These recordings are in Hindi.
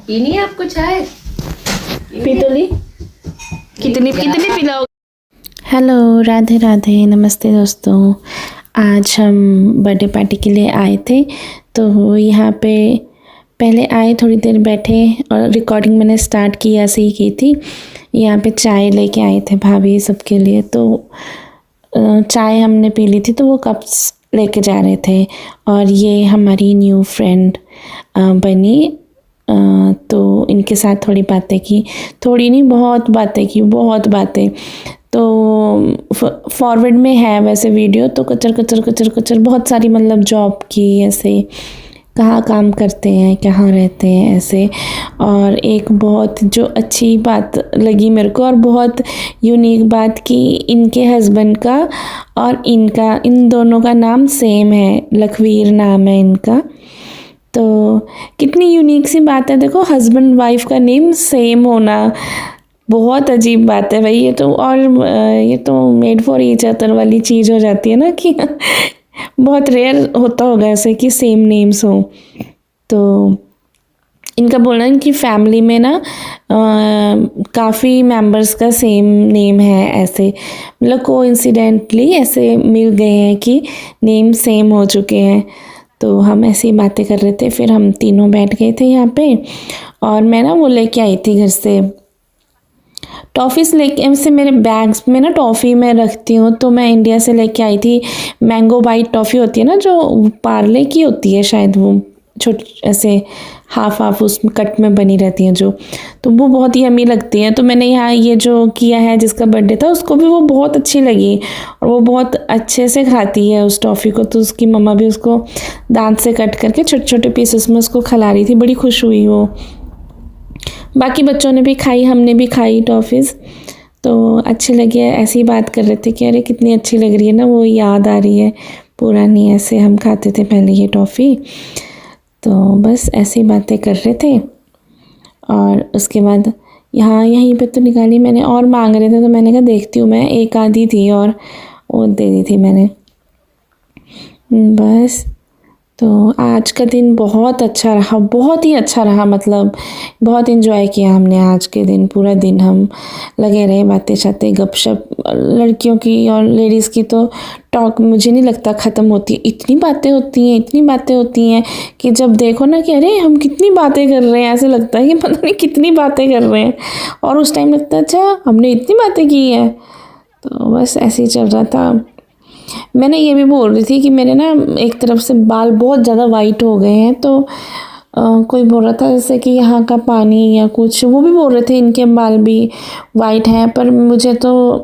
पीनी है आपको चाय? पीतली कितनी पिलाओ? हेलो, राधे राधे, नमस्ते दोस्तों। आज हम बर्थडे पार्टी के लिए आए थे, तो यहाँ पे पहले आए, थोड़ी देर बैठे और रिकॉर्डिंग मैंने स्टार्ट की, ऐसे ही की थी। यहाँ पे चाय लेके आए थे भाभी सबके लिए, तो चाय हमने पी ली थी, तो वो कप्स लेके जा रहे थे। और ये हमारी न्यू फ्रेंड बनी, तो इनके साथ थोड़ी बातें की, थोड़ी नहीं बहुत बातें की, बहुत बातें। तो फॉरवर्ड में है वैसे वीडियो, तो कचर कचर कचर कचर बहुत सारी, मतलब जॉब की, ऐसे कहाँ काम करते हैं, कहाँ रहते हैं, ऐसे। और एक बहुत जो अच्छी बात लगी मेरे को और बहुत यूनिक बात कि इनके हस्बैंड का और इनका, इन दोनों का नाम सेम है, लखवीर नाम है इनका। तो कितनी यूनिक सी बात है, देखो हस्बैंड वाइफ का नेम सेम होना, बहुत अजीब बात है भाई ये तो। और ये तो मेड फॉर ईच अदर वाली चीज़ हो जाती है ना कि बहुत रेयर होता होगा ऐसे कि सेम नेम्स हो। तो इनका बोलना है कि फैमिली में ना काफ़ी मेंबर्स का सेम नेम है, ऐसे मतलब कोइंसिडेंटली ऐसे मिल गए हैं कि नेम सेम हो चुके हैं। तो हम ऐसे ही बातें कर रहे थे, फिर हम तीनों बैठ गए थे यहाँ पे। और मैं ना वो लेके आई थी घर से टॉफ़ीज़ लेके, ऐसे मेरे बैग्स में ना टॉफ़ी मैं रखती हूँ, तो मैं इंडिया से लेके आई थी मैंगो बाइट टॉफ़ी होती है ना, जो पार्ले की होती है शायद, वो छोटी ऐसे हाफ हाफ उसमें कट में बनी रहती हैं जो, तो वो बहुत ही यम्मी लगती हैं। तो मैंने यहाँ ये जो किया है जिसका बर्थडे था, उसको भी वो बहुत अच्छी लगी और वो बहुत अच्छे से खाती है उस टॉफ़ी को। तो उसकी मम्मा भी उसको दांत से कट करके छोटे छोटे पीसेस में उसको खिला रही थी, बड़ी खुश हुई वो। बाकी बच्चों ने भी खाई, हमने भी खाई टॉफ़ीज़, तो अच्छी लगी है। ऐसी बात कर रहे थे कि अरे कितनी अच्छी लग रही है ना, वो याद आ रही है पुरानी, ऐसे हम खाते थे पहले ये टॉफ़ी। तो बस ऐसी बातें कर रहे थे। और उसके बाद यहाँ यहीं पे तो निकाली मैंने, और मांग रहे थे तो मैंने कहा देखती हूँ मैं, एक आधी थी और वो दे दी थी मैंने। बस तो आज का दिन बहुत अच्छा रहा, बहुत ही अच्छा रहा, मतलब बहुत इन्जॉय किया हमने आज के दिन। पूरा दिन हम लगे रहे, बातें शातें गपशप, लड़कियों की और लेडीज़ की तो टॉक मुझे नहीं लगता ख़त्म होती, इतनी बातें होती हैं, इतनी बातें होती हैं कि जब देखो ना कि अरे हम कितनी बातें कर रहे हैं, ऐसे लगता है कि पता नहीं कितनी बातें कर रहे हैं। और उस टाइम लगता है अच्छा हमने इतनी बातें की हैं। तो बस ऐसे ही चल रहा था। मैंने ये भी बोल रही थी कि मेरे ना एक तरफ से बाल बहुत ज़्यादा वाइट हो गए हैं, तो कोई बोल रहा था जैसे कि यहाँ का पानी या कुछ, वो भी बोल रहे थे इनके बाल भी वाइट हैं। पर मुझे तो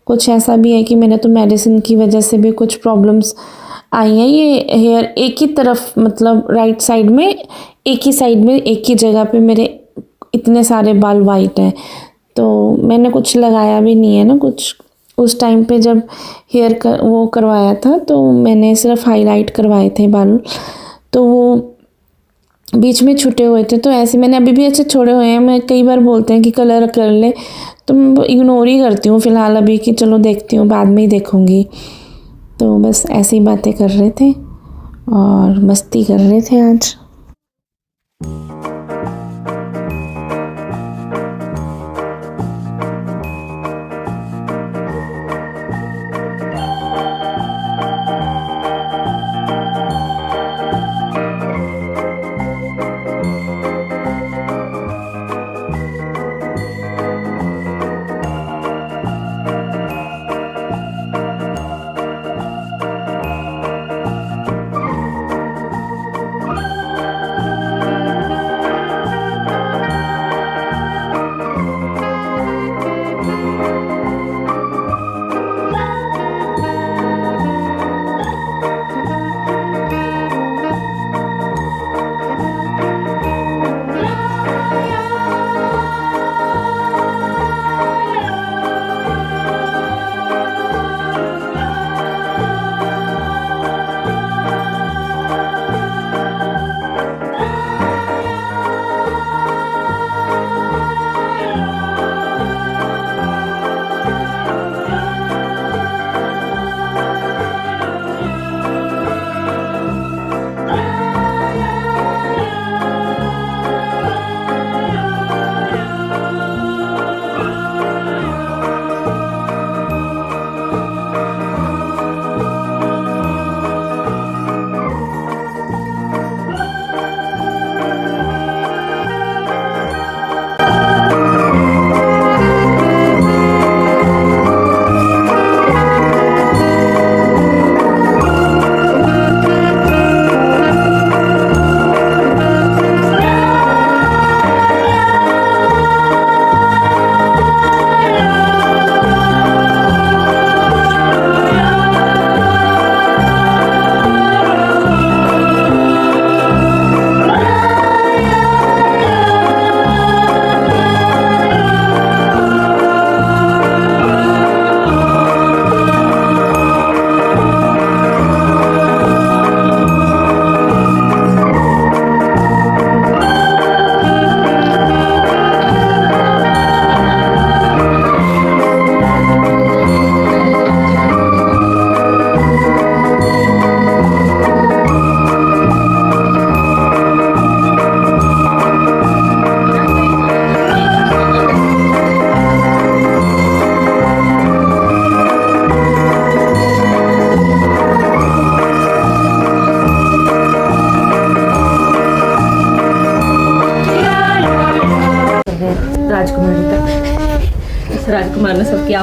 कुछ ऐसा भी है कि मैंने तो मेडिसिन की वजह से भी कुछ प्रॉब्लम्स आई हैं। ये हेयर एक ही तरफ, मतलब राइट साइड में, एक ही साइड में, एक ही जगह पे मेरे इतने सारे बाल वाइट हैं। तो मैंने कुछ लगाया भी नहीं है ना कुछ, उस टाइम पे जब हेयर का वो करवाया था तो मैंने सिर्फ हाईलाइट करवाए थे बाल, तो वो बीच में छूटे हुए थे। तो ऐसे मैंने अभी भी अच्छे छोड़े हुए हैं। मैं कई बार बोलते हैं कि कलर कर ले, तो मैं इग्नोर ही करती हूँ फ़िलहाल अभी कि चलो देखती हूँ, बाद में ही देखूँगी। तो बस ऐसी बातें कर रहे थे और मस्ती कर रहे थे आज।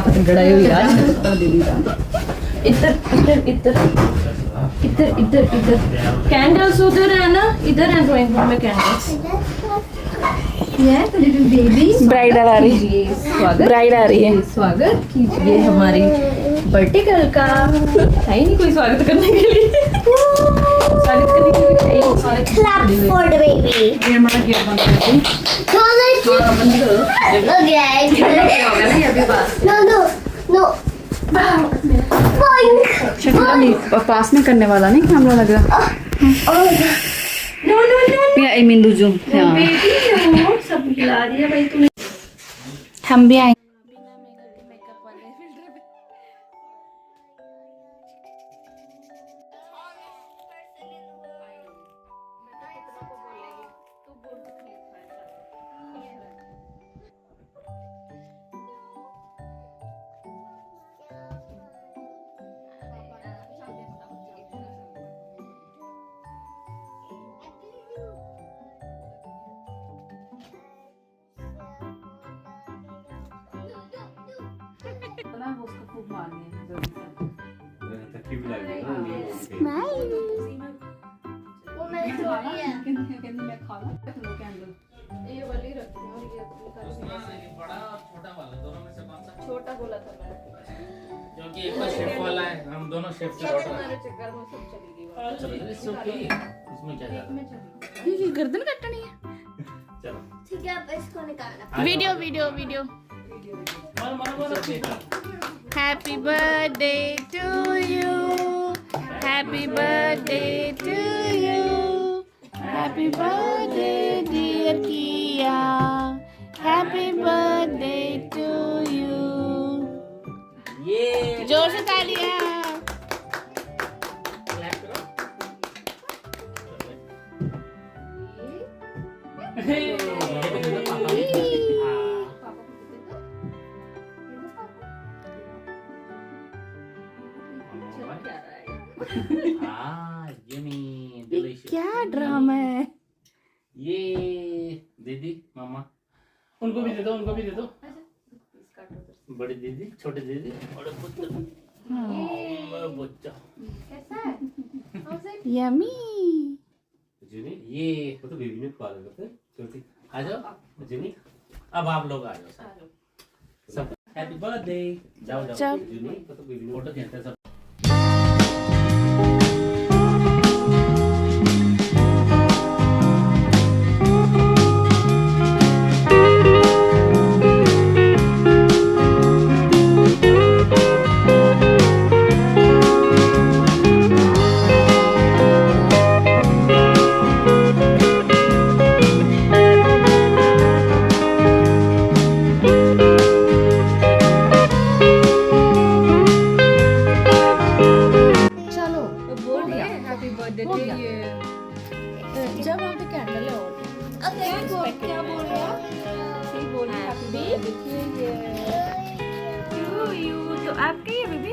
क्या पता लड़ाई हुई आज दीदी का इधर इधर इधर इधर इधर इधर कैंडल्स उधर है ना, इधर है ड्राइंग रूम में कैंडल्स। ये लिटिल बेबी ब्राइडल आ रही है, स्वागत ब्राइड आ रही है। स्वागत कीजिए हमारी बर्थडे गर्ल का। है ही नहीं कोई स्वागत करने के लिए, स्वागत करने के लिए है ही नहीं सारे। Clap for the baby. ये हमारा गेट बंद कर दी। No, let's do हाँ, बंद करो। again. क्या होगा नहीं अभी बात। No, no, no. Boink. Shukla नहीं पास में करने वाला नहीं कैमरा लग रहा। Oh, नो नो नो ये मिंदू जूम। हाँ बेटी हो सब खिला रही है भाई तुम्हें। हम भी आएंगे। ना वो उसको खूब मारनी है। तक्की भी लग गई ना नींद हो गई। smile. वो मैंने छोड़ी है. कहती मैं खा लूं तुम लोग कैंडल। ये वाली रखी है और ये बड़ा और छोटा वाला दोनों में से कौन सा? छोटा बोला था मैंने। क्योंकि एक तो शेफ वाला है, हम दोनों शेफ के डॉटर तुम्हारे हैं। चक्कर में सब चली गई। चलो इट्स ओके, इसमें क्या जाता है। ये गर्दन कटनी है। चलो ठीक है अब इसको निकालना. Video video video. मारो मारो मारो। Happy birthday to you. Happy birthday to you. Happy birthday dear Kia. Happy birthday to you. ये जोर से तालियां। क्लैप करो। ये भी दे दो पापा को। हाँ यम्मी डिलीशियस। क्या ड्रामा है? ये दीदी मामा उनको भी दे दो, उनको भी दे दो। बड़ी दीदी छोटी दीदी और पुत्र बच्चा। यमी। जुनी ये वो तो बेबी ने खा लिया था छोटी। आ जाओ जुनी, अब आप लोग आ जाओ सब। Happy birthday. जाओ जाओ जाओ। जुनी वो तो बेबी ने फोटो खींचते हैं सब। जब वहाँ पे कैंडल है और क्या बोल रहा है? बोली हैप्पी बर्थडे टू यू। तो आपके ये बेबी